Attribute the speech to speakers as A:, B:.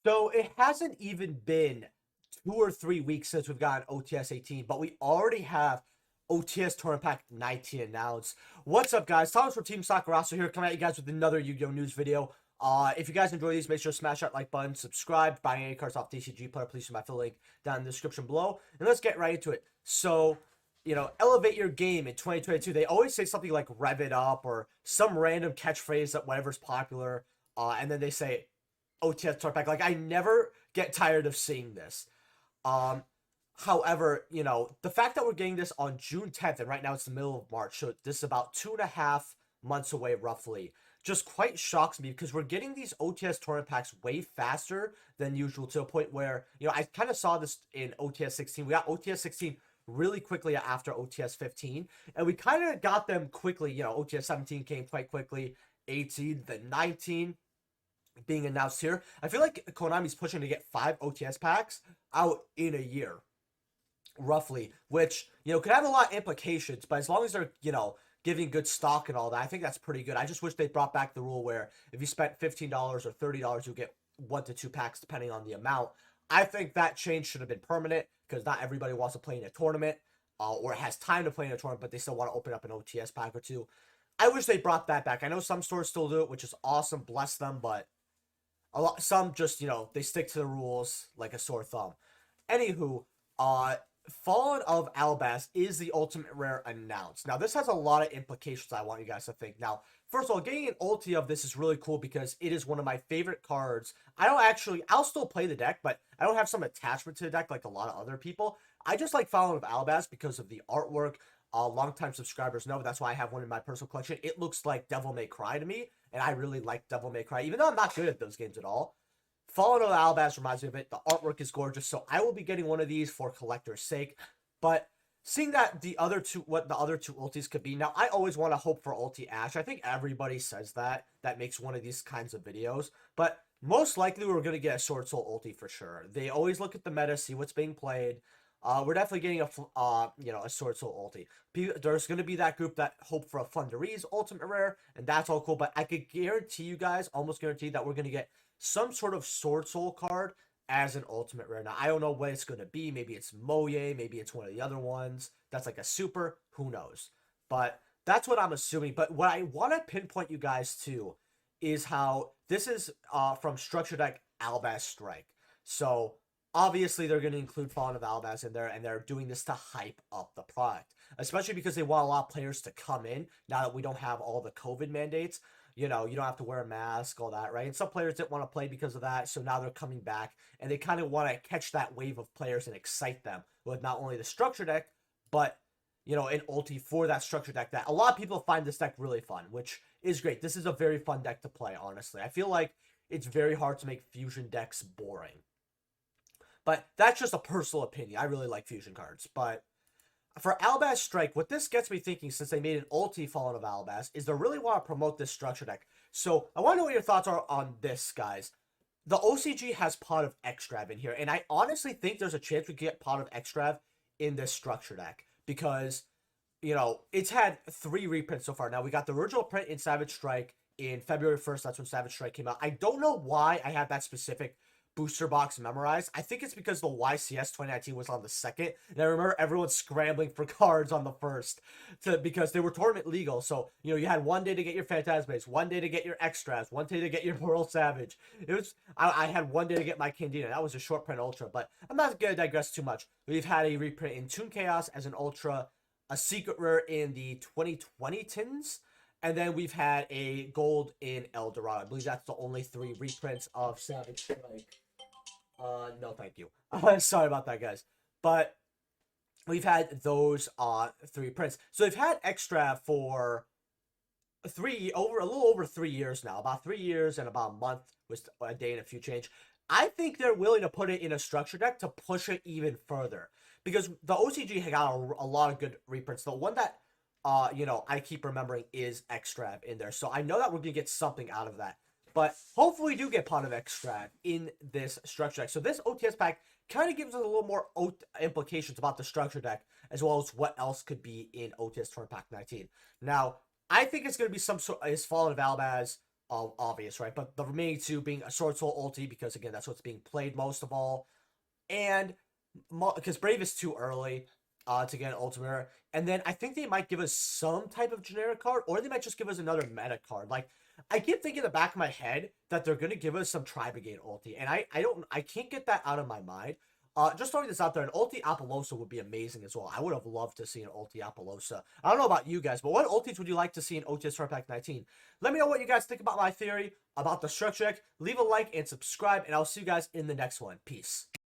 A: So it hasn't even been 2 or 3 weeks since we've gotten OTS 18, but we already have OTS Tournament Pack 19 announced. What's up, guys? Thomas from Team Sakurasu here, coming at you guys with another Yu-Gi-Oh! News video. If you guys enjoy these, make sure to smash that like button, subscribe, buying any cards off TCG Player, please use my affiliate link down in the description below. And let's get right into it. So, elevate your game in 2022. They always say something like rev it up or some random catchphrase that whatever's popular. And then they say OTS Tournament Pack. Like, I never get tired of seeing this. Um, However, the fact that we're getting this on June 10th, and right now it's the middle of March, so this is about 2.5 months away, roughly, just quite shocks me because we're getting these OTS tournament packs way faster than usual to a point where, I kind of saw this in OTS 16. We got OTS 16 really quickly after OTS 15, and we kind of got them quickly. OTS 17 came quite quickly, 18, then 19 being announced here. I feel like Konami's pushing to get 5 OTS packs out in a year, roughly, which, could have a lot of implications, but as long as they're, giving good stock and all that, I think that's pretty good. I just wish they brought back the rule where if you spent $15 or $30, you'll get 1 to 2 packs depending on the amount. I think that change should have been permanent because not everybody wants to play in a tournament or has time to play in a tournament, but they still want to open up an OTS pack or two. I wish they brought that back. I know some stores still do it, which is awesome, bless them, but some just, they stick to the rules like a sore thumb. Anywho, uh Fallen of Albaz is the ultimate rare announced. Now, this has a lot of implications I want you guys to think. Now, first of all, getting an ulti of this is really cool because it is one of my favorite cards. I'll still play the deck, but I don't have some attachment to the deck like a lot of other people. I just like Fallen of Albaz because of the artwork. Longtime subscribers know that's why I have one in my personal collection. It looks like Devil May Cry to me, and I really like Devil May Cry, even though I'm not good at those games at all. Fallen of Albaz reminds me of it. The artwork is gorgeous, so I will be getting one of these for collector's sake. But seeing that what the other two ultis could be, now I always want to hope for ulti Ash. I think everybody says that makes one of these kinds of videos. But most likely we're going to get a Sword Soul ulti for sure. They always look at the meta, see what's being played. We're definitely getting a Sword Soul ulti. There's going to be that group that hope for a Flundereeze ultimate rare, and that's all cool. But I could guarantee you guys, almost guarantee that we're going to get some sort of Sword Soul card as an ultimate rare. Now, I don't know what it's going to be. Maybe it's Moye. Maybe it's one of the other ones. That's like a super. Who knows? But that's what I'm assuming. But what I want to pinpoint you guys to is how this is from Structure Deck Albaz Strike. So obviously they're going to include Fallen of Albaz in there, and they're doing this to hype up the product, especially because they want a lot of players to come in now that we don't have all the COVID mandates. You don't have to wear a mask, all that, right? And some players didn't want to play because of that, so now they're coming back, and they kind of want to catch that wave of players and excite them with not only the structure deck, but, an ulti for that structure deck that a lot of people find this deck really fun, which is great. This is a very fun deck to play, honestly. I feel like it's very hard to make fusion decks boring. But that's just a personal opinion. I really like fusion cards, but for Albaz Strike, what this gets me thinking, since they made an ulti Fallen of Albaz, is they really want to promote this structure deck. So I want to know what your thoughts are on this, guys. The OCG has Pot of Extrav in here, and I honestly think there's a chance we get Pot of Extrav in this structure deck because, it's had 3 reprints so far. Now, we got the original print in Savage Strike in February 1st. That's when Savage Strike came out. I don't know why I have that specific booster box memorized. I think it's because the YCS 2019 was on the 2nd, and I remember everyone scrambling for cards on the 1st because they were tournament legal. So, you had 1 day to get your Phantasmates, 1 day to get your Extras, 1 day to get your Pearl Savage. I had 1 day to get my Candina. That was a short print Ultra, but I'm not going to digress too much. We've had a reprint in Toon Chaos as an Ultra, a secret rare in the 2020 tins, and then we've had a gold in El Dorado. I believe that's the only 3 reprints of Savage Strike. No, thank you. Sorry about that, guys. But we've had those 3 prints. So they've had Extra for a little over 3 years now. About 3 years and about a month was a day and a few change. I think they're willing to put it in a structure deck to push it even further. Because the OCG got a lot of good reprints. The one that I keep remembering is Extra in there. So I know that we're gonna get something out of that. But hopefully we do get Pot of Extract in this structure deck. So this OTS pack kind of gives us a little more implications about the structure deck, as well as what else could be in OTS Tournament Pack 19. Now, I think it's going to be some sort of Fallen of Albaz obvious, right? But the remaining two being a Sword Soul ulti, because again, that's what's being played most of all, and because Brave is too early to get an Ultimate, and then I think they might give us some type of generic card, or they might just give us another meta card. Like, I keep thinking in the back of my head that they're gonna give us some Tri-Brigade ulti, and I can't get that out of my mind. Just throwing this out there, an ulti Apollosa would be amazing as well. I would have loved to see an ulti Apollosa. I don't know about you guys, but what ultis would you like to see in OTS Starter Pack 19? Let me know what you guys think about my theory about the structure deck. Leave a like and subscribe, and I'll see you guys in the next one. Peace.